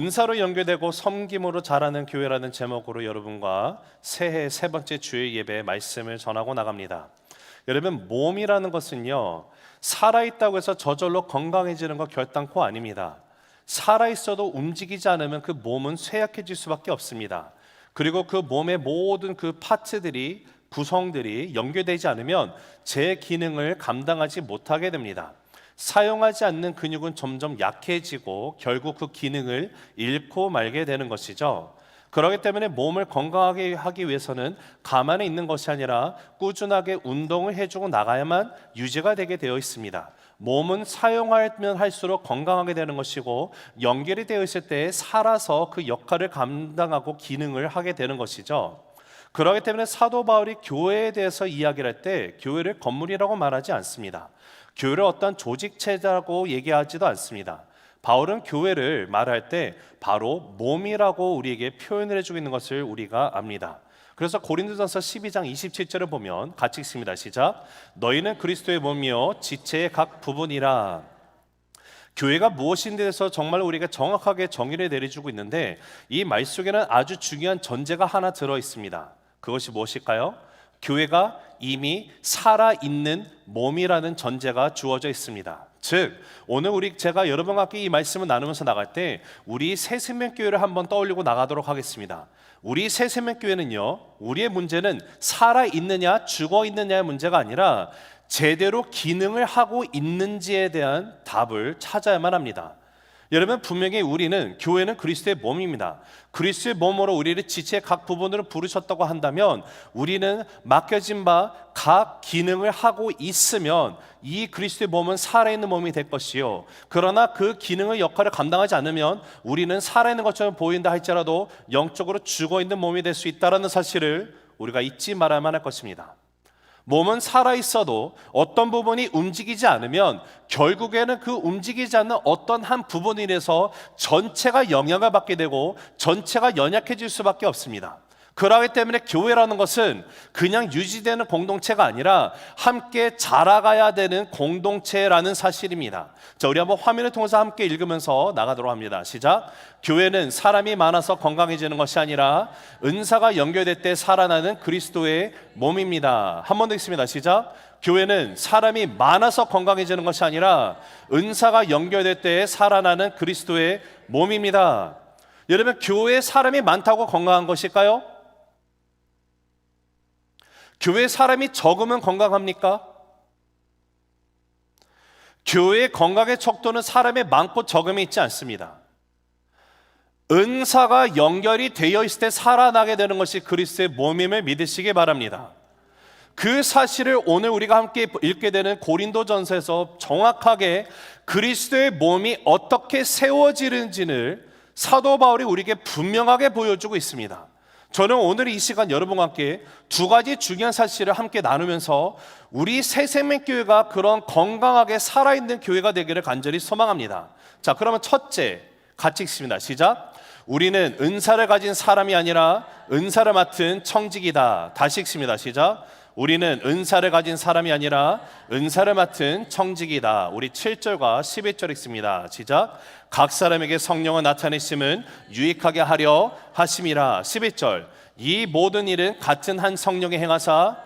은사로 연결되고 섬김으로 자라는 교회라는 제목으로 여러분과 새해 세 번째 주일 예배 말씀을 전하고 나갑니다. 여러분, 몸이라는 것은요, 살아있다고 해서 저절로 건강해지는 것 결단코 아닙니다. 살아있어도 움직이지 않으면 그 몸은 쇠약해질 수밖에 없습니다. 그리고 그 몸의 모든 그 파트들이, 구성들이 연결되지 않으면 제 기능을 감당하지 못하게 됩니다. 사용하지 않는 근육은 점점 약해지고 결국 그 기능을 잃고 말게 되는 것이죠. 그렇기 때문에 몸을 건강하게 하기 위해서는 가만히 있는 것이 아니라 꾸준하게 운동을 해주고 나가야만 유지가 되게 되어 있습니다. 몸은 사용하면 할수록 건강하게 되는 것이고, 연결이 되어 있을 때 살아서 그 역할을 감당하고 기능을 하게 되는 것이죠. 그렇기 때문에 사도 바울이 교회에 대해서 이야기를 할 때 교회를 건물이라고 말하지 않습니다. 교회를 어떤 조직체라고 얘기하지도 않습니다. 바울은 교회를 말할 때 바로 몸이라고 우리에게 표현을 해주고 있는 것을 우리가 압니다. 그래서 고린도전서 12장 27절을 보면 같이 읽습니다. 시작. 너희는 그리스도의 몸이요 지체의 각 부분이라. 교회가 무엇인에 대해서 정말 우리가 정확하게 정의를 내려주고 있는데, 이 말 속에는 아주 중요한 전제가 하나 들어 있습니다. 그것이 무엇일까요? 교회가 이미 살아있는 몸이라는 전제가 주어져 있습니다. 즉, 오늘 제가 여러분과 함께 이 말씀을 나누면서 나갈 때 우리 새생명교회를 한번 떠올리고 나가도록 하겠습니다. 우리 새생명교회는요, 우리의 문제는 살아있느냐 죽어있느냐의 문제가 아니라 제대로 기능을 하고 있는지에 대한 답을 찾아야만 합니다. 여러분, 분명히 우리는, 교회는 그리스도의 몸입니다. 그리스도의 몸으로 우리를 지체의 각 부분으로 부르셨다고 한다면, 우리는 맡겨진 바 각 기능을 하고 있으면 이 그리스도의 몸은 살아있는 몸이 될 것이요, 그러나 그 기능의 역할을 감당하지 않으면 우리는 살아있는 것처럼 보인다 할지라도 영적으로 죽어있는 몸이 될 수 있다는 사실을 우리가 잊지 말아야만 할 것입니다. 몸은 살아있어도 어떤 부분이 움직이지 않으면 결국에는 그 움직이지 않는 어떤 한 부분에 인해서 전체가 영향을 받게 되고 전체가 연약해질 수밖에 없습니다. 그렇기 때문에 교회라는 것은 그냥 유지되는 공동체가 아니라 함께 자라가야 되는 공동체라는 사실입니다. 자, 우리 한번 화면을 통해서 함께 읽으면서 나가도록 합니다. 시작. 교회는 사람이 많아서 건강해지는 것이 아니라 은사가 연결될 때 살아나는 그리스도의 몸입니다. 한 번 더 읽습니다. 시작. 교회는 사람이 많아서 건강해지는 것이 아니라 은사가 연결될 때 살아나는 그리스도의 몸입니다. 여러분, 교회에 사람이 많다고 건강한 것일까요? 교회에 사람이 적으면 건강합니까? 교회의 건강의 척도는 사람이 많고 적음에 있지 않습니다. 은사가 연결이 되어 있을 때 살아나게 되는 것이 그리스도의 몸임을 믿으시기 바랍니다. 그 사실을 오늘 우리가 함께 읽게 되는 고린도전서에서 정확하게 그리스도의 몸이 어떻게 세워지는지를 사도 바울이 우리에게 분명하게 보여주고 있습니다. 저는 오늘 이 시간 여러분과 함께 두 가지 중요한 사실을 함께 나누면서 우리 새생명교회가 그런 건강하게 살아있는 교회가 되기를 간절히 소망합니다. 자, 그러면 첫째, 같이 읽습니다. 시작. 우리는 은사를 가진 사람이 아니라 은사를 맡은 청직이다. 다시 읽습니다. 시작. 우리는 은사를 가진 사람이 아니라 은사를 맡은 청직이다. 우리 7절과 11절 읽습니다. 시작. 각 사람에게 성령을 나타내심은 유익하게 하려 하심이라. 11절. 이 모든 일은 같은 한 성령이 행하사.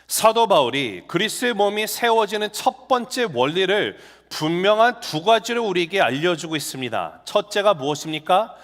사도 바울이 그리스도의 몸이 세워지는 첫 번째 원리를 분명한 두 가지로 우리에게 알려주고 있습니다. 첫째가 무엇입니까?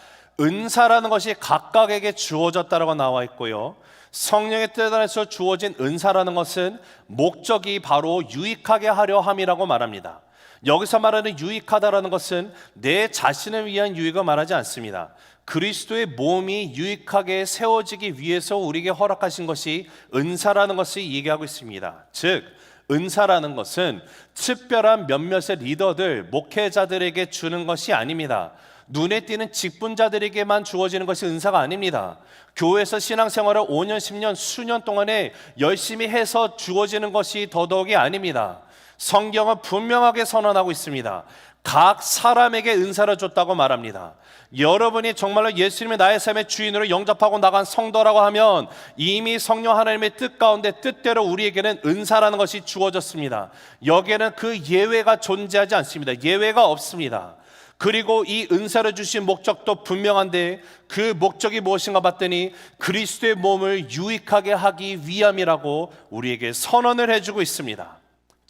은사라는 것이 각각에게 주어졌다라고 나와 있고요, 성령의 뜻 안에서 주어진 은사라는 것은 목적이 바로 유익하게 하려 함이라고 말합니다. 여기서 말하는 유익하다라는 것은 내 자신을 위한 유익을 말하지 않습니다. 그리스도의 몸이 유익하게 세워지기 위해서 우리에게 허락하신 것이 은사라는 것을 얘기하고 있습니다. 즉, 은사라는 것은 특별한 몇몇의 리더들, 목회자들에게 주는 것이 아닙니다. 눈에 띄는 직분자들에게만 주어지는 것이 은사가 아닙니다. 교회에서 신앙생활을 5년, 10년, 수년 동안에 열심히 해서 주어지는 것이 더더욱이 아닙니다. 성경은 분명하게 선언하고 있습니다. 각 사람에게 은사를 줬다고 말합니다. 여러분이 정말로 예수님의 나의 삶의 주인으로 영접하고 나간 성도라고 하면 이미 성령 하나님의 뜻 가운데 뜻대로 우리에게는 은사라는 것이 주어졌습니다. 여기에는 그 예외가 존재하지 않습니다. 예외가 없습니다. 그리고 이 은사를 주신 목적도 분명한데 그 목적이 무엇인가 봤더니 그리스도의 몸을 유익하게 하기 위함이라고 우리에게 선언을 해주고 있습니다.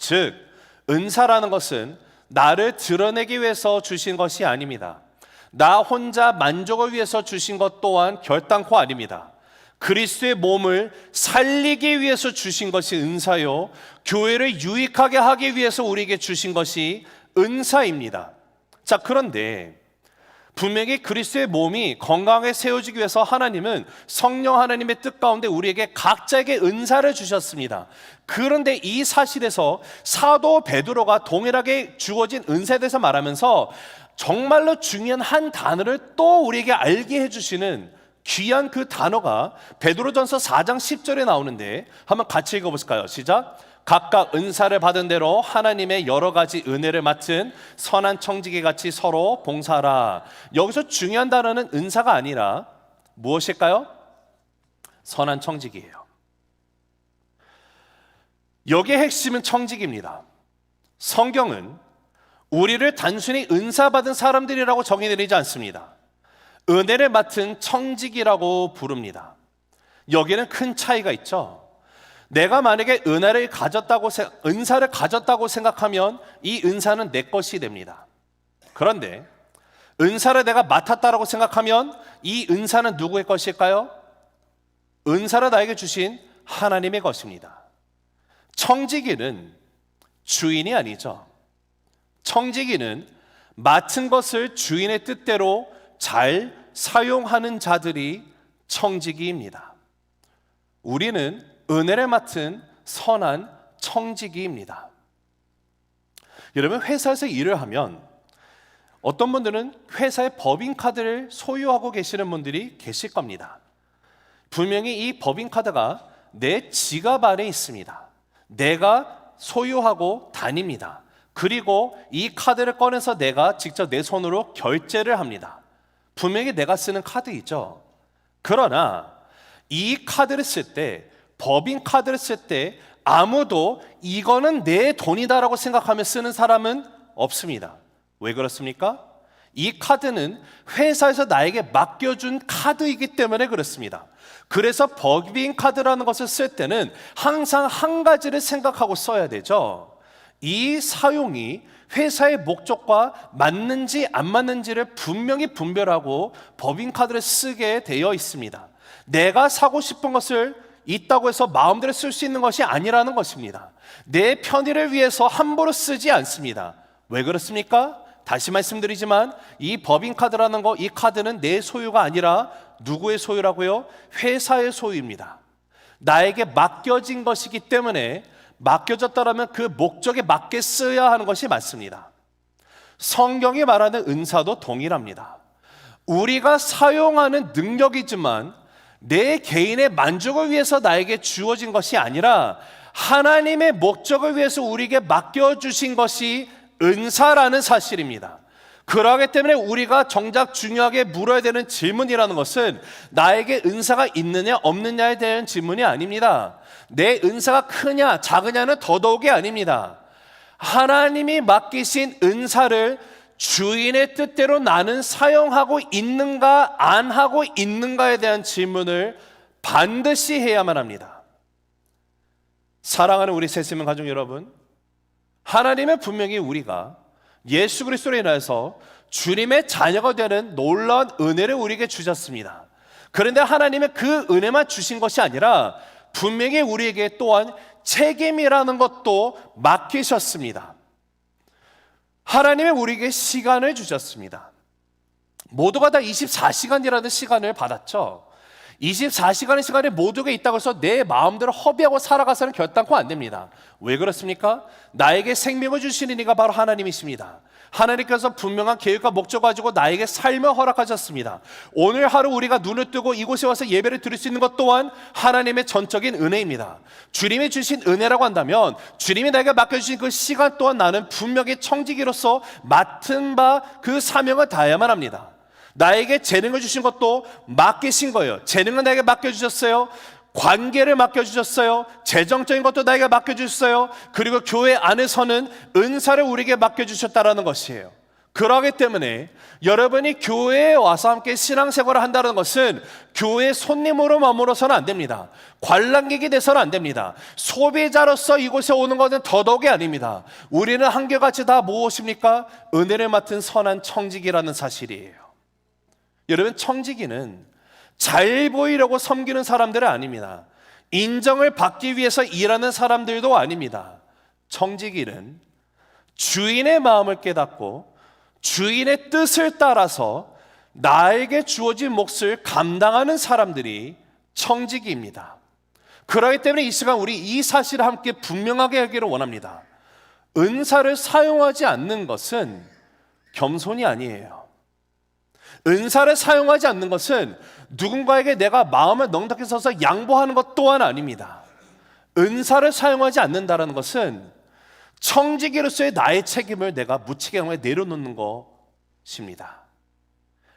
즉 은사라는 것은 나를 드러내기 위해서 주신 것이 아닙니다. 나 혼자 만족을 위해서 주신 것 또한 결단코 아닙니다. 그리스도의 몸을 살리기 위해서 주신 것이 은사요, 교회를 유익하게 하기 위해서 우리에게 주신 것이 은사입니다. 자, 그런데 분명히 그리스도의 몸이 건강하게 세워지기 위해서 하나님은 성령 하나님의 뜻 가운데 우리에게 각자에게 은사를 주셨습니다. 그런데 이 사실에서 사도 베드로가 동일하게 주어진 은사에 대해서 말하면서 정말로 중요한 한 단어를 또 우리에게 알게 해주시는 귀한 그 단어가 베드로전서 4장 10절에 나오는데 한번 같이 읽어보실까요? 시작! 각각 은사를 받은 대로 하나님의 여러 가지 은혜를 맡은 선한 청지기 같이 서로 봉사하라. 여기서 중요한 단어는 은사가 아니라 무엇일까요? 선한 청지기예요. 여기의 핵심은 청지기입니다. 성경은 우리를 단순히 은사받은 사람들이라고 정의내리지 않습니다. 은혜를 맡은 청지기라고 부릅니다. 여기에는 큰 차이가 있죠. 내가 만약에 은사를 가졌다고 생각하면 이 은사는 내 것이 됩니다. 그런데 은사를 내가 맡았다고 생각하면 이 은사는 누구의 것일까요? 은사를 나에게 주신 하나님의 것입니다. 청지기는 주인이 아니죠. 청지기는 맡은 것을 주인의 뜻대로 잘 사용하는 자들이 청지기입니다. 우리는 은혜를 맡은 선한 청지기입니다. 여러분, 회사에서 일을 하면 어떤 분들은 회사의 법인카드를 소유하고 계시는 분들이 계실 겁니다. 분명히 이 법인카드가 내 지갑 안에 있습니다. 내가 소유하고 다닙니다. 그리고 이 카드를 꺼내서 내가 직접 내 손으로 결제를 합니다. 분명히 내가 쓰는 카드이죠. 그러나 이 카드를 쓸 때, 법인카드를 쓸 때 아무도 이거는 내 돈이다라고 생각하며 쓰는 사람은 없습니다. 왜 그렇습니까? 이 카드는 회사에서 나에게 맡겨준 카드이기 때문에 그렇습니다. 그래서 법인카드라는 것을 쓸 때는 항상 한 가지를 생각하고 써야 되죠. 이 사용이 회사의 목적과 맞는지 안 맞는지를 분명히 분별하고 법인카드를 쓰게 되어 있습니다. 내가 사고 싶은 것을 있다고 해서 마음대로 쓸 수 있는 것이 아니라는 것입니다. 내 편의를 위해서 함부로 쓰지 않습니다. 왜 그렇습니까? 다시 말씀드리지만 이 법인카드라는 거, 이 카드는 내 소유가 아니라 누구의 소유라고요? 회사의 소유입니다. 나에게 맡겨진 것이기 때문에 맡겨졌다라면 그 목적에 맞게 써야 하는 것이 맞습니다. 성경이 말하는 은사도 동일합니다. 우리가 사용하는 능력이지만 내 개인의 만족을 위해서 나에게 주어진 것이 아니라 하나님의 목적을 위해서 우리에게 맡겨주신 것이 은사라는 사실입니다. 그러기 때문에 우리가 정작 중요하게 물어야 되는 질문이라는 것은 나에게 은사가 있느냐 없느냐에 대한 질문이 아닙니다. 내 은사가 크냐 작으냐는 더더욱이 아닙니다. 하나님이 맡기신 은사를 주인의 뜻대로 나는 사용하고 있는가 안 하고 있는가에 대한 질문을 반드시 해야만 합니다. 사랑하는 우리 새심은 가족 여러분, 하나님은 분명히 우리가 예수 그리스도로 인하여서 주님의 자녀가 되는 놀라운 은혜를 우리에게 주셨습니다. 그런데 하나님은 그 은혜만 주신 것이 아니라 분명히 우리에게 또한 책임이라는 것도 맡기셨습니다. 하나님은 우리에게 시간을 주셨습니다. 모두가 다 24시간이라는 시간을 받았죠. 24시간의 시간에 모두가 있다고 해서 내 마음대로 허비하고 살아가서는 결단코 안 됩니다. 왜 그렇습니까? 나에게 생명을 주시는 이가 바로 하나님이십니다. 하나님께서 분명한 계획과 목적 가지고 나에게 삶을 허락하셨습니다. 오늘 하루 우리가 눈을 뜨고 이곳에 와서 예배를 드릴 수 있는 것 또한 하나님의 전적인 은혜입니다. 주님이 주신 은혜라고 한다면 주님이 나에게 맡겨주신 그 시간 또한 나는 분명히 청지기로서 맡은 바 그 사명을 다해야만 합니다. 나에게 재능을 주신 것도 맡기신 거예요. 재능은 나에게 맡겨주셨어요. 관계를 맡겨주셨어요. 재정적인 것도 나에게 맡겨주셨어요. 그리고 교회 안에서는 은사를 우리에게 맡겨주셨다는 것이에요. 그러기 때문에 여러분이 교회에 와서 함께 신앙생활을 한다는 것은 교회 손님으로 머물러서는 안 됩니다. 관람객이 돼서는 안 됩니다. 소비자로서 이곳에 오는 것은 더더욱이 아닙니다. 우리는 한결같이 다 무엇입니까? 은혜를 맡은 선한 청지기라는 사실이에요. 여러분, 청지기는 잘 보이려고 섬기는 사람들은 아닙니다. 인정을 받기 위해서 일하는 사람들도 아닙니다. 청지기는 주인의 마음을 깨닫고 주인의 뜻을 따라서 나에게 주어진 몫을 감당하는 사람들이 청지기입니다. 그렇기 때문에 이 시간 우리 이 사실을 함께 분명하게 하기를 원합니다. 은사를 사용하지 않는 것은 겸손이 아니에요. 은사를 사용하지 않는 것은 누군가에게 내가 마음을 넉넉히 써서 양보하는 것 또한 아닙니다. 은사를 사용하지 않는다는 것은 청지기로서의 나의 책임을 내가 무책임하게 내려놓는 것입니다.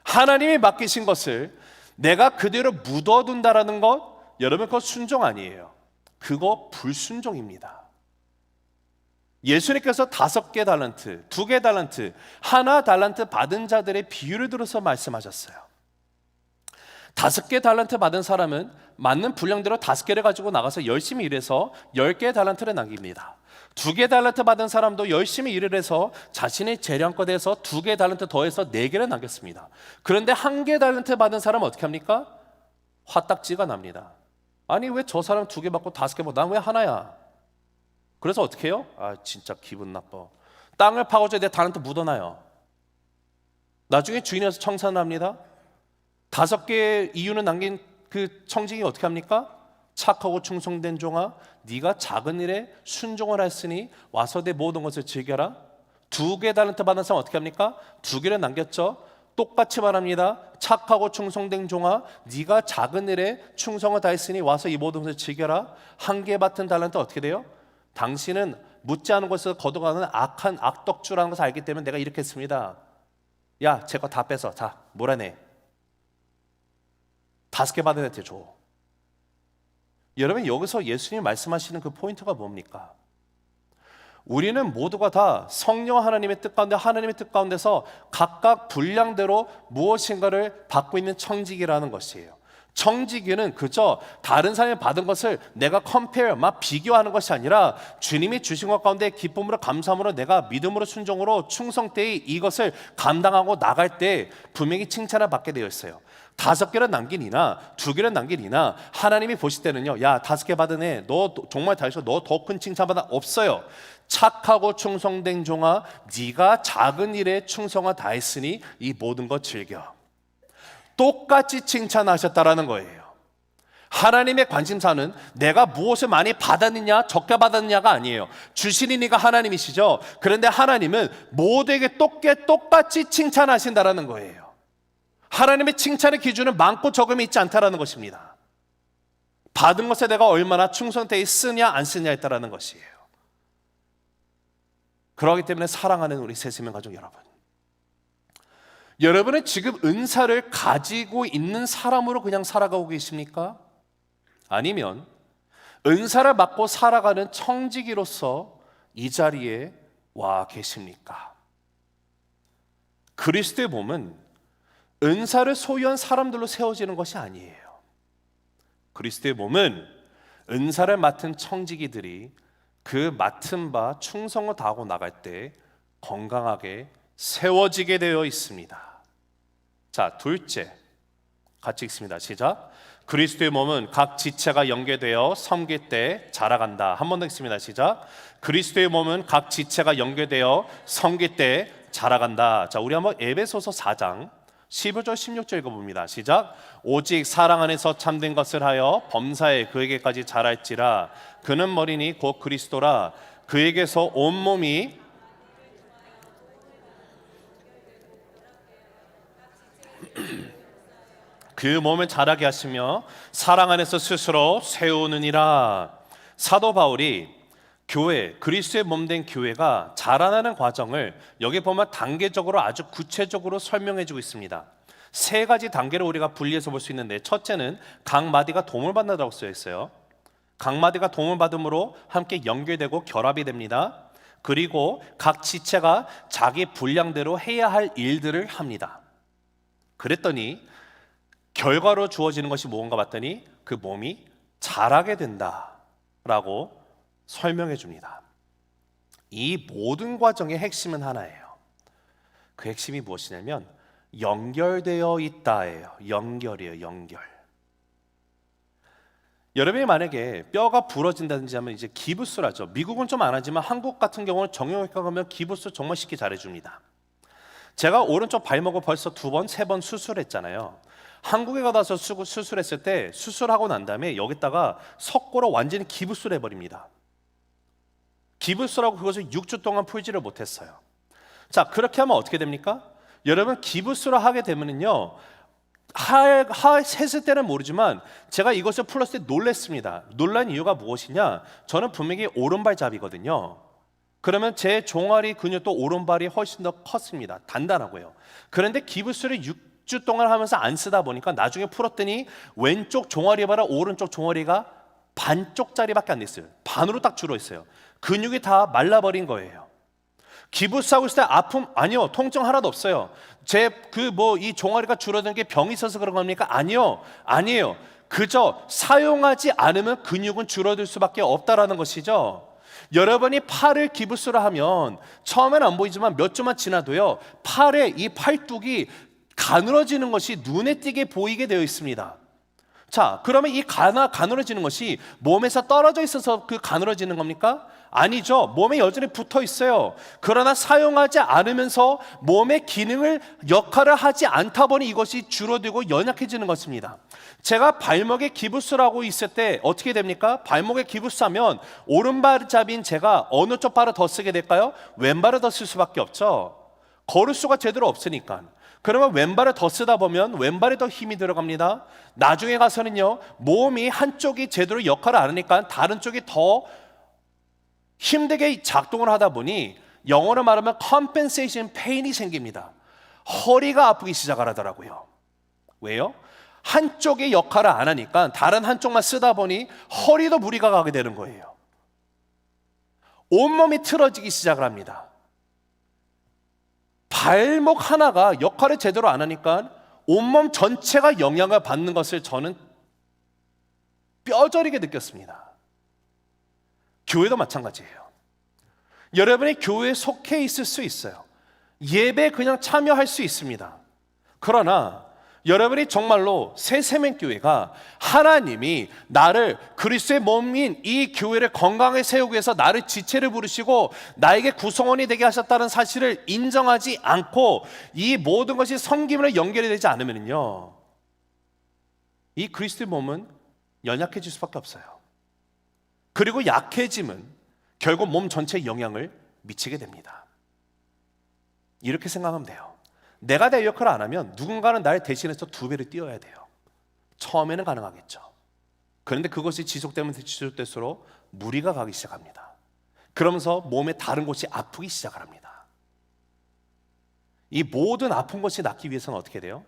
하나님이 맡기신 것을 내가 그대로 묻어둔다는 것, 여러분 그거 순종 아니에요. 그거 불순종입니다. 예수님께서 5개 달란트, 2개 달란트, 1 달란트 받은 자들의 비유를 들어서 말씀하셨어요. 5개 달란트 받은 사람은 맞는 분량대로 5개를 가지고 나가서 열심히 일해서 10개의 달란트를 남깁니다. 2개 달란트 받은 사람도 열심히 일을 해서 자신의 재량껏 해서 2개 달란트 더해서 4개를 남겼습니다. 그런데 1개 달란트 받은 사람은 어떻게 합니까? 화딱지가 납니다. 아니 왜 저 사람 2개 받고 5개 받고 난 왜 하나야? 그래서 어떻게 해요? 아 진짜 기분 나빠. 땅을 파고쳐 내 달란트 묻어놔요. 나중에 주인이 와서 청산을 합니다. 5개의 이유는 남긴 그 청지기 어떻게 합니까? 착하고 충성된 종아, 네가 작은 일에 순종을 했으니 와서 내 모든 것을 즐겨라. 2개 달란트 받은 사람 어떻게 합니까? 2개를 남겼죠. 똑같이 말합니다. 착하고 충성된 종아, 네가 작은 일에 충성을 다했으니 와서 이 모든 것을 즐겨라. 1개 받은 달란트 어떻게 돼요? 당신은 묻지 않은 곳에서 거둬가는 악한 악덕주라는 것을 알기 때문에 내가 이렇게 했습니다. 야, 제 거 다 뺏어. 자, 몰아내. 5개 받은 애한테 줘. 여러분, 여기서 예수님이 말씀하시는 그 포인트가 뭡니까? 우리는 모두가 다 성령 하나님의 뜻 가운데, 하나님의 뜻 가운데서 각각 분량대로 무엇인가를 받고 있는 청지기라는 것이에요. 청지기는 그저 다른 사람이 받은 것을 내가 막 비교하는 것이 아니라 주님이 주신 것 가운데 기쁨으로 감사함으로 내가 믿음으로 순종으로 충성 때에 이것을 감당하고 나갈 때 분명히 칭찬을 받게 되어 있어요. 5개를 남기니나 2개를 남기니나 하나님이 보실 때는요, 야 5개 받은 애 너 정말 잘했어. 너 더 큰 칭찬받아. 없어요. 착하고 충성된 종아, 네가 작은 일에 충성을 다했으니 이 모든 것 즐겨. 똑같이 칭찬하셨다라는 거예요. 하나님의 관심사는 내가 무엇을 많이 받았느냐 적게 받았느냐가 아니에요. 주시는 이가 하나님이시죠. 그런데 하나님은 모두에게 똑같이 칭찬하신다라는 거예요. 하나님의 칭찬의 기준은 많고 적음이 있지 않다라는 것입니다. 받은 것에 내가 얼마나 충성되게 쓰냐 안 쓰냐에 따라는 것이에요. 그렇기 때문에 사랑하는 우리 새세명 가족 여러분, 여러분은 지금 은사를 가지고 있는 사람으로 그냥 살아가고 계십니까? 아니면 은사를 맡고 살아가는 청지기로서 이 자리에 와 계십니까? 그리스도의 몸은 은사를 소유한 사람들로 세워지는 것이 아니에요. 그리스도의 몸은 은사를 맡은 청지기들이 그 맡은 바 충성을 다하고 나갈 때 건강하게 세워지게 되어 있습니다. 자, 둘째, 같이 읽습니다. 시작. 그리스도의 몸은 각 지체가 연계되어 섬길 때 자라간다. 한 번 더 읽습니다. 시작. 그리스도의 몸은 각 지체가 연계되어 섬길 때 자라간다. 자, 우리 한번 에베소서 4장 15절 16절 읽어봅니다. 시작. 오직 사랑 안에서 참된 것을 하여 범사에 그에게까지 자랄지라. 그는 머리니 곧 그리스도라. 그에게서 온몸이 그 몸을 자라게 하시며 사랑 안에서 스스로 세우느니라. 사도 바울이 교회, 그리스도의 몸된 교회가 자라나는 과정을 여기 보면 단계적으로 아주 구체적으로 설명해 주고 있습니다. 세 가지 단계를 우리가 분리해서 볼 수 있는데, 첫째는 각 마디가 도움을 받는다고 쓰여 있어요. 각 마디가 도움을 받음으로 함께 연결되고 결합이 됩니다. 그리고 각 지체가 자기 분량대로 해야 할 일들을 합니다. 그랬더니 결과로 주어지는 것이 무언가 봤더니 그 몸이 자라게 된다라고 설명해 줍니다. 이 모든 과정의 핵심은 하나예요. 그 핵심이 무엇이냐면 연결되어 있다예요. 연결이에요. 연결. 여러분이 만약에 뼈가 부러진다든지 하면 이제 기부스를 하죠. 미국은 좀 안 하지만 한국 같은 경우는 정형외과 가면 기부스 정말 쉽게 잘해줍니다. 제가 오른쪽 발목을 벌써 2번, 3번 수술했잖아요. 한국에 가서 수술했을 때 수술하고 난 다음에 여기다가 석고로 완전히 기부스를 해버립니다. 기부스라고 그것을 6주 동안 풀지를 못했어요. 자, 그렇게 하면 어떻게 됩니까? 여러분, 기부스를 하게 되면은요, 했을 때는 모르지만 제가 이것을 풀었을 때 놀랐습니다. 놀란 이유가 무엇이냐? 저는 분명히 오른발잡이거든요. 그러면 제 종아리 근육도 오른발이 훨씬 더 컸습니다. 단단하고요. 그런데 기부스를 6주 동안 하면서 안 쓰다 보니까 나중에 풀었더니 왼쪽 종아리보다 오른쪽 종아리가 반쪽짜리밖에 안 됐어요. 반으로 딱 줄어 있어요. 근육이 다 말라버린 거예요. 기부스하고 있을 때 아픔? 아니요. 통증 하나도 없어요. 이 종아리가 줄어든 게 병이 있어서 그런 겁니까? 아니요. 아니에요. 그저 사용하지 않으면 근육은 줄어들 수밖에 없다라는 것이죠. 여러분이 팔을 기부스로 하면 처음에는 안 보이지만 몇 주만 지나도요, 팔의 이 팔뚝이 가늘어지는 것이 눈에 띄게 보이게 되어 있습니다. 자, 그러면 이 가늘어지는 것이 몸에서 떨어져 있어서 그 가늘어지는 겁니까? 아니죠. 몸에 여전히 붙어 있어요. 그러나 사용하지 않으면서 몸의 역할을 하지 않다 보니 이것이 줄어들고 연약해지는 것입니다. 제가 발목에 기부스를 하고 있을 때 어떻게 됩니까? 발목에 기부스하면 오른발잡이인 제가 어느 쪽 발을 더 쓰게 될까요? 왼발을 더 쓸 수밖에 없죠. 걸을 수가 제대로 없으니까. 그러면 왼발을 더 쓰다 보면 왼발에 더 힘이 들어갑니다. 나중에 가서는요, 몸이 한쪽이 제대로 역할을 안 하니까 다른 쪽이 더 힘들게 작동을 하다 보니 영어로 말하면 compensation pain이 생깁니다. 허리가 아프기 시작을 하더라고요. 왜요? 한쪽의 역할을 안 하니까 다른 한쪽만 쓰다 보니 허리도 무리가 가게 되는 거예요. 온몸이 틀어지기 시작을 합니다. 발목 하나가 역할을 제대로 안 하니까 온몸 전체가 영향을 받는 것을 저는 뼈저리게 느꼈습니다. 교회도 마찬가지예요. 여러분이 교회에 속해 있을 수 있어요. 예배에 그냥 참여할 수 있습니다. 그러나 여러분이 정말로 새 세멘교회가 하나님이 나를 그리스도의 몸인 이 교회를 건강하게 세우기 위해서 나를 지체를 부르시고 나에게 구성원이 되게 하셨다는 사실을 인정하지 않고 이 모든 것이 섬김으로 연결이 되지 않으면요, 이 그리스도의 몸은 연약해질 수밖에 없어요. 그리고 약해짐은 결국 몸 전체에 영향을 미치게 됩니다. 이렇게 생각하면 돼요. 내가 내 역할을 안 하면 누군가는 나를 대신해서 2배를 뛰어야 돼요. 처음에는 가능하겠죠. 그런데 그것이 지속되면 지속될수록 무리가 가기 시작합니다. 그러면서 몸의 다른 곳이 아프기 시작을 합니다. 이 모든 아픈 것이 낫기 위해서는 어떻게 돼요?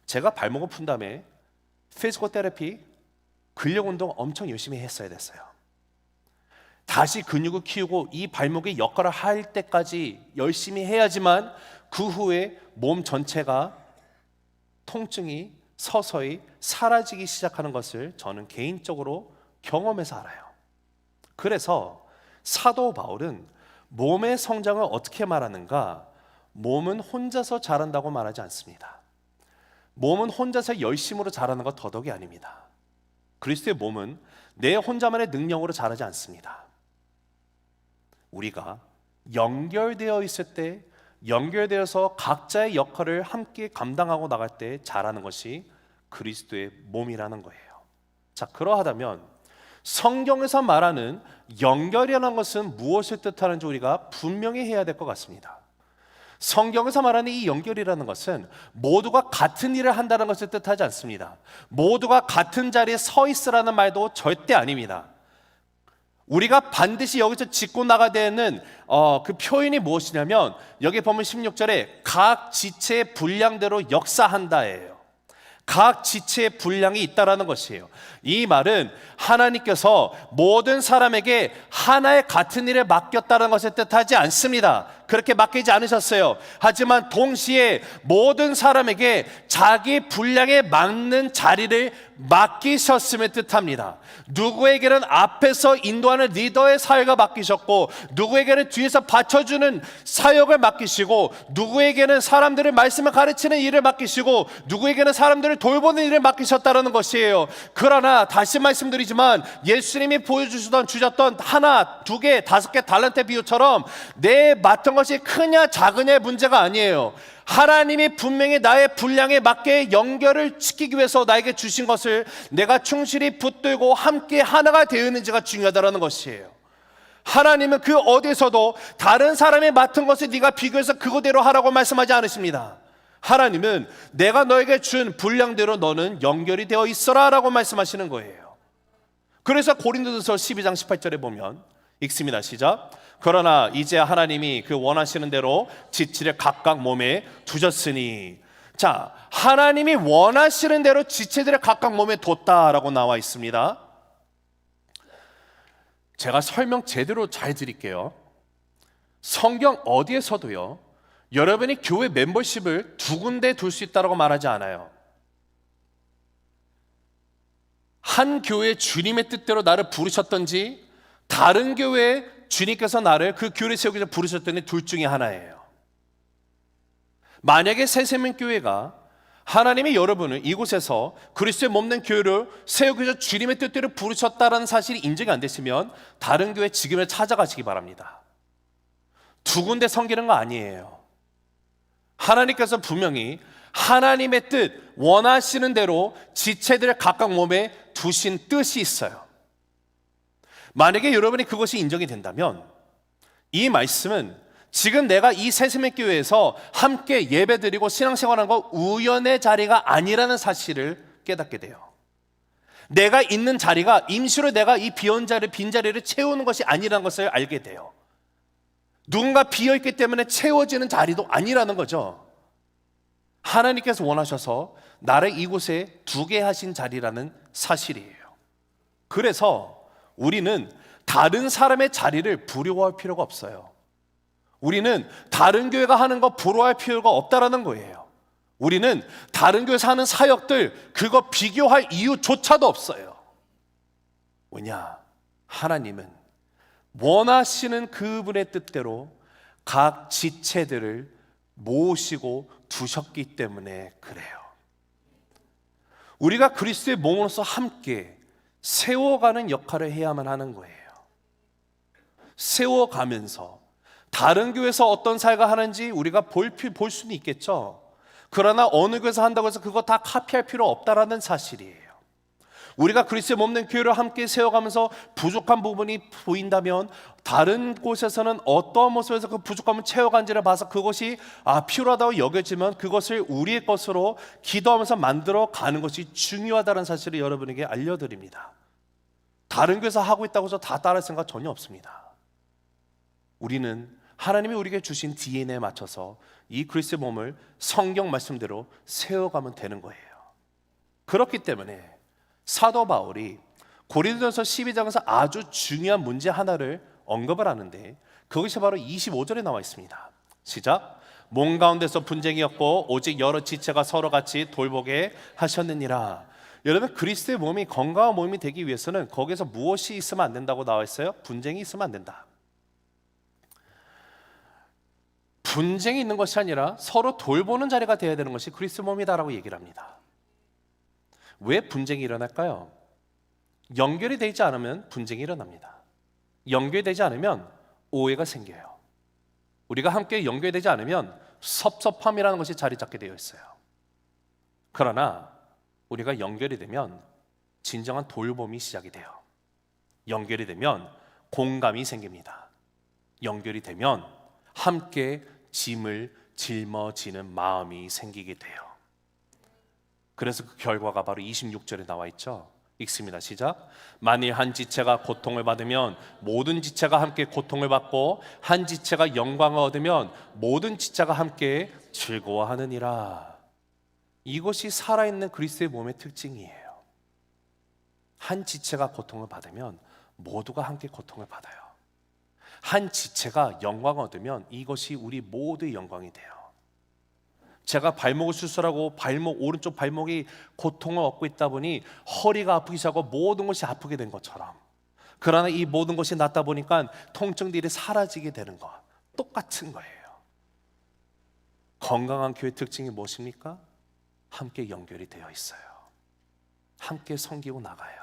제가 발목을 푼 다음에 피지컬 테라피, 근력 운동 엄청 열심히 했어야 됐어요. 다시 근육을 키우고 이 발목의 역할을 할 때까지 열심히 해야지만 그 후에 몸 전체가 통증이 서서히 사라지기 시작하는 것을 저는 개인적으로 경험해서 알아요. 그래서 사도 바울은 몸의 성장을 어떻게 말하는가? 몸은 혼자서 자란다고 말하지 않습니다. 몸은 혼자서 열심으로 자라는 것 더더욱이 아닙니다. 그리스도의 몸은 내 혼자만의 능력으로 자라지 않습니다. 우리가 연결되어 있을 때 연결되어서 각자의 역할을 함께 감당하고 나갈 때 자라는 것이 그리스도의 몸이라는 거예요. 자, 그러하다면 성경에서 말하는 연결이라는 것은 무엇을 뜻하는지 우리가 분명히 해야 될 것 같습니다. 성경에서 말하는 이 연결이라는 것은 모두가 같은 일을 한다는 것을 뜻하지 않습니다. 모두가 같은 자리에 서 있으라는 말도 절대 아닙니다. 우리가 반드시 여기서 짚고 나가야 되는 그 표현이 무엇이냐면, 여기 보면 16절에 각 지체의 분량대로 역사한다예요. 각 지체의 분량이 있다라는 것이에요. 이 말은 하나님께서 모든 사람에게 하나의 같은 일을 맡겼다는 것을 뜻하지 않습니다. 그렇게 맡기지 않으셨어요. 하지만 동시에 모든 사람에게 자기 분량에 맞는 자리를 맡기셨음을 뜻합니다. 누구에게는 앞에서 인도하는 리더의 사역을 맡기셨고, 누구에게는 뒤에서 받쳐주는 사역을 맡기시고, 누구에게는 사람들을 말씀을 가르치는 일을 맡기시고, 누구에게는 사람들을 돌보는 일을 맡기셨다는 것이에요. 그러나 다시 말씀드리지만 예수님이 보여주시던 주셨던 하나, 두 개, 다섯 개 달란트 비유처럼 내 맡은 것이 크냐 작으냐의 문제가 아니에요. 하나님이 분명히 나의 분량에 맞게 연결을 시키기 위해서 나에게 주신 것을 내가 충실히 붙들고 함께 하나가 되었는지가 중요하다는 것이에요. 하나님은 그 어디서도 다른 사람이 맡은 것을 네가 비교해서 그거대로 하라고 말씀하지 않으십니다. 하나님은 내가 너에게 준 분량대로 너는 연결이 되어 있어라 라고 말씀하시는 거예요. 그래서 고린도전서 12장 18절에 보면 읽습니다. 시작. 그러나 이제 하나님이 그 원하시는 대로 지체를 각각 몸에 두셨으니. 자, 하나님이 원하시는 대로 지체들을 각각 몸에 뒀다라고 나와 있습니다. 제가 설명 제대로 잘 드릴게요. 성경 어디에서도요, 여러분이 교회 멤버십을 두 군데 둘 수 있다고 말하지 않아요. 한 교회 주님의 뜻대로 나를 부르셨던지, 다른 교회에 주님께서 나를 그 교회를 세우기 위해서 부르셨더니 둘 중에 하나예요. 만약에 새생명교회가 하나님이 여러분을 이곳에서 그리스도의 몸된 교회를 세우기 위해서 주님의 뜻대로 부르셨다는 사실이 인정이 안 됐으면 다른 교회 지금을 찾아가시기 바랍니다. 두 군데 섬기는 거 아니에요. 하나님께서 분명히 하나님의 뜻, 원하시는 대로 지체들을 각각 몸에 두신 뜻이 있어요. 만약에 여러분이 그것이 인정이 된다면 이 말씀은 지금 내가 이 새생명교회에서 함께 예배드리고 신앙생활하는 거 우연의 자리가 아니라는 사실을 깨닫게 돼요. 내가 있는 자리가 임시로 내가 이 빈 자리를 채우는 것이 아니라는 것을 알게 돼요. 누군가 비어있기 때문에 채워지는 자리도 아니라는 거죠. 하나님께서 원하셔서 나를 이곳에 두게 하신 자리라는 사실이에요. 그래서 우리는 다른 사람의 자리를 부러워할 필요가 없어요. 우리는 다른 교회가 하는 거 부러워할 필요가 없다라는 거예요. 우리는 다른 교회에서 하는 사역들 그거 비교할 이유조차도 없어요. 왜냐? 하나님은 원하시는 그분의 뜻대로 각 지체들을 모으시고 두셨기 때문에 그래요. 우리가 그리스도의 몸으로서 함께 세워가는 역할을 해야만 하는 거예요. 세워가면서 다른 교회에서 어떤 사역을 하는지 우리가 볼 수는 있겠죠. 그러나 어느 교회에서 한다고 해서 그거 다 카피할 필요 없다라는 사실이에요. 우리가 그리스도의 몸된 교회를 함께 세워가면서 부족한 부분이 보인다면 다른 곳에서는 어떠한 모습에서 그 부족함을 채워간지를 봐서 그것이 필요하다고 여겨지면 그것을 우리의 것으로 기도하면서 만들어 가는 것이 중요하다는 사실을 여러분에게 알려드립니다. 다른 교회에서 하고 있다고 해서 다 따를 생각 전혀 없습니다. 우리는 하나님이 우리에게 주신 DNA에 맞춰서 이 그리스도의 몸을 성경 말씀대로 세워가면 되는 거예요. 그렇기 때문에 사도 바울이 고린도전서 12장에서 아주 중요한 문제 하나를 언급을 하는데 그것이 바로 25절에 나와 있습니다. 시작. 몸 가운데서 분쟁이었고 오직 여러 지체가 서로 같이 돌보게 하셨느니라. 여러분, 그리스도의 몸이 건강한 몸이 되기 위해서는 거기서 무엇이 있으면 안 된다고 나와 있어요? 분쟁이 있으면 안 된다. 분쟁이 있는 것이 아니라 서로 돌보는 자리가 되어야 되는 것이 그리스도 몸이다라고 얘기를 합니다. 왜 분쟁이 일어날까요? 연결이 되지 않으면 분쟁이 일어납니다. 연결되지 않으면 오해가 생겨요. 우리가 함께 연결되지 않으면 섭섭함이라는 것이 자리 잡게 되어 있어요. 그러나 우리가 연결이 되면 진정한 돌봄이 시작이 돼요. 연결이 되면 공감이 생깁니다. 연결이 되면 함께 짐을 짊어지는 마음이 생기게 돼요. 그래서 그 결과가 바로 26절에 나와 있죠. 읽습니다. 시작. 만일 한 지체가 고통을 받으면 모든 지체가 함께 고통을 받고, 한 지체가 영광을 얻으면 모든 지체가 함께 즐거워하느니라. 이것이 살아있는 그리스도의 몸의 특징이에요. 한 지체가 고통을 받으면 모두가 함께 고통을 받아요. 한 지체가 영광을 얻으면 이것이 우리 모두의 영광이 돼요. 제가 발목을 수술하고 오른쪽 발목이 고통을 얻고 있다 보니 허리가 아프기 시작하고 모든 것이 아프게 된 것처럼, 그러나 이 모든 것이 낫다 보니까 통증들이 사라지게 되는 것, 똑같은 거예요. 건강한 교회 특징이 무엇입니까? 함께 연결이 되어 있어요. 함께 섬기고 나가요.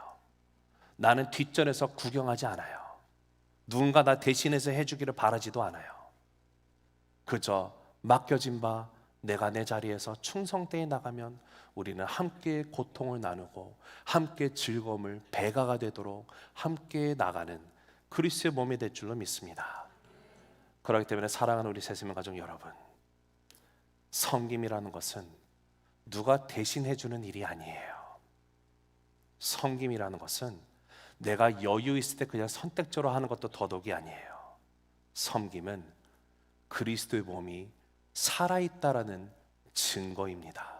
나는 뒷전에서 구경하지 않아요. 누군가 나 대신해서 해주기를 바라지도 않아요. 그저 맡겨진 바 내가 내 자리에서 충성되이 나가면 우리는 함께 고통을 나누고 함께 즐거움을 배가가 되도록 함께 나가는 그리스도의 몸이 될 줄로 믿습니다. 그렇기 때문에 사랑하는 우리 새세명 가족 여러분, 섬김이라는 것은 누가 대신해 주는 일이 아니에요. 섬김이라는 것은 내가 여유 있을 때 그냥 선택적으로 하는 것도 더더욱이 아니에요. 섬김은 그리스도의 몸이 살아있다라는 증거입니다.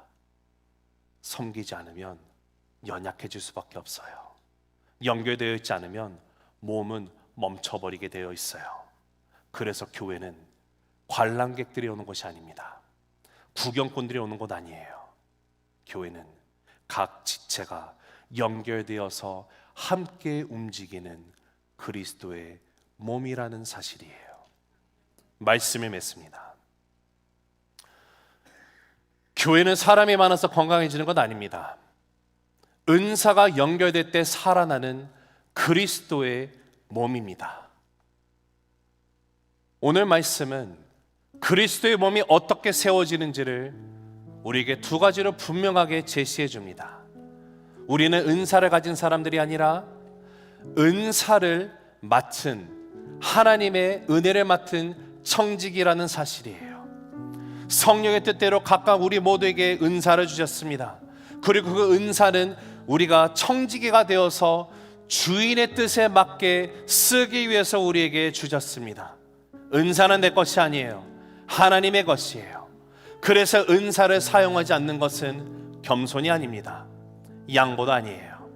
섬기지 않으면 연약해질 수밖에 없어요. 연결되어 있지 않으면 몸은 멈춰버리게 되어 있어요. 그래서 교회는 관람객들이 오는 것이 아닙니다. 구경꾼들이 오는 곳 아니에요. 교회는 각 지체가 연결되어서 함께 움직이는 그리스도의 몸이라는 사실이에요. 말씀을 맺습니다. 교회는 사람이 많아서 건강해지는 것 아닙니다. 은사가 연결될 때 살아나는 그리스도의 몸입니다. 오늘 말씀은 그리스도의 몸이 어떻게 세워지는지를 우리에게 두 가지로 분명하게 제시해 줍니다. 우리는 은사를 가진 사람들이 아니라 은사를 맡은, 하나님의 은혜를 맡은 청직이라는 사실이에요. 성령의 뜻대로 각각 우리 모두에게 은사를 주셨습니다. 그리고 그 은사는 우리가 청지기가 되어서 주인의 뜻에 맞게 쓰기 위해서 우리에게 주셨습니다. 은사는 내 것이 아니에요. 하나님의 것이에요. 그래서 은사를 사용하지 않는 것은 겸손이 아닙니다. 양보도 아니에요.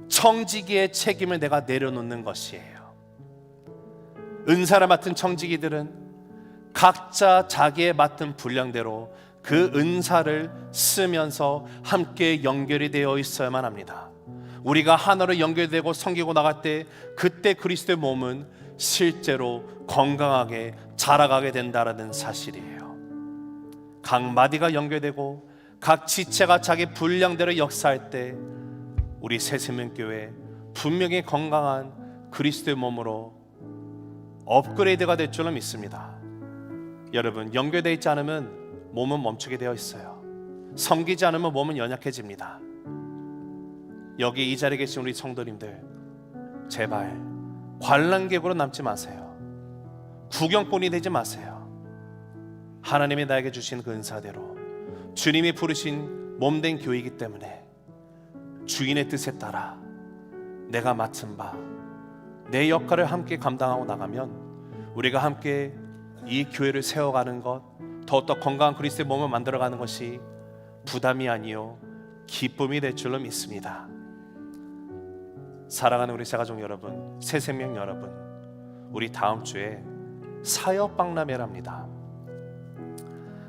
청지기의 책임을 내가 내려놓는 것이에요. 은사를 맡은 청지기들은 각자 자기의 맡은 분량대로 그 은사를 쓰면서 함께 연결이 되어 있어야만 합니다. 우리가 하나로 연결되고 섬기고 나갈 때 그때 그리스도의 몸은 실제로 건강하게 자라가게 된다는 사실이에요. 각 마디가 연결되고 각 지체가 자기 분량대로 역사할 때 우리 새세명교회 분명히 건강한 그리스도의 몸으로 업그레이드가 될 줄로 믿습니다. 여러분, 연결되어 있지 않으면 몸은 멈추게 되어 있어요. 섬기지 않으면 몸은 연약해집니다. 여기 이 자리에 계신 우리 성도님들, 제발 관람객으로 남지 마세요. 구경꾼이 되지 마세요. 하나님이 나에게 주신 그 은사대로 주님이 부르신 몸된 교회이기 때문에 주인의 뜻에 따라 내가 맡은 바 내 역할을 함께 감당하고 나가면 우리가 함께 이 교회를 세워가는 것, 더욱더 건강한 그리스도의 몸을 만들어가는 것이 부담이 아니요 기쁨이 될 줄로 믿습니다. 사랑하는 우리 새가족 여러분, 새생명 여러분, 우리 다음 주에 사역 박람회랍니다.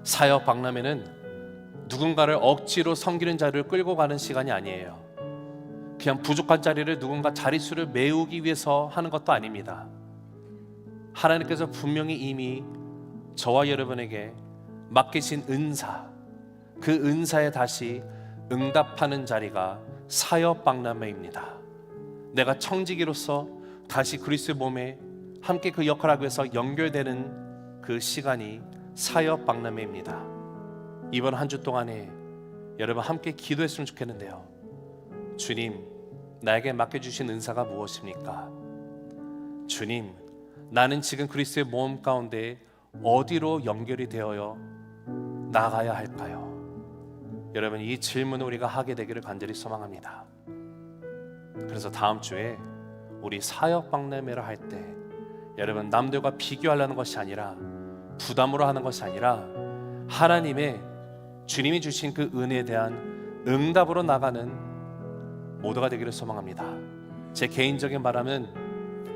사역 박람회는 누군가를 억지로 섬기는 자리를 끌고 가는 시간이 아니에요. 그냥 부족한 자리를 누군가 자릿수를 메우기 위해서 하는 것도 아닙니다. 하나님께서 분명히 이미 저와 여러분에게 맡기신 은사, 그 은사에 다시 응답하는 자리가 사역 박람회입니다. 내가 청지기로서 다시 그리스도의 몸에 함께 그 역할을 하기 위해서 연결되는 그 시간이 사역 박람회입니다. 이번 한 주 동안에 여러분 함께 기도했으면 좋겠는데요. 주님, 나에게 맡겨주신 은사가 무엇입니까? 주님, 나는 지금 그리스도의 몸 가운데 어디로 연결이 되어 나가야 할까요? 여러분, 이 질문을 우리가 하게 되기를 간절히 소망합니다. 그래서 다음 주에 우리 사역 박람회를 할 때 여러분, 남들과 비교하려는 것이 아니라, 부담으로 하는 것이 아니라, 하나님의 주님이 주신 그 은혜에 대한 응답으로 나가는 모두가 되기를 소망합니다. 제 개인적인 바람은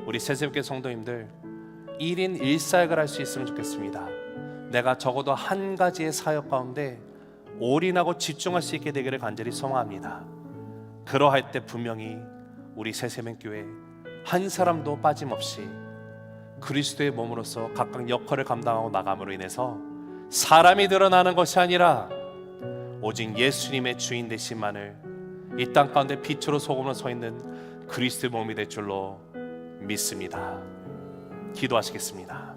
우리 새새롭게 성도님들 1인 1사역을 할 수 있으면 좋겠습니다. 내가 적어도 한 가지의 사역 가운데 올인하고 집중할 수 있게 되기를 간절히 소망합니다. 그러할 때 분명히 우리 새세명교회 한 사람도 빠짐없이 그리스도의 몸으로서 각각 역할을 감당하고 나감으로 인해서 사람이 드러나는 것이 아니라 오직 예수님의 주인 되심만을 이 땅 가운데 빛으로 소금으로 서 있는 그리스도의 몸이 될 줄로 믿습니다. 기도하시겠습니다.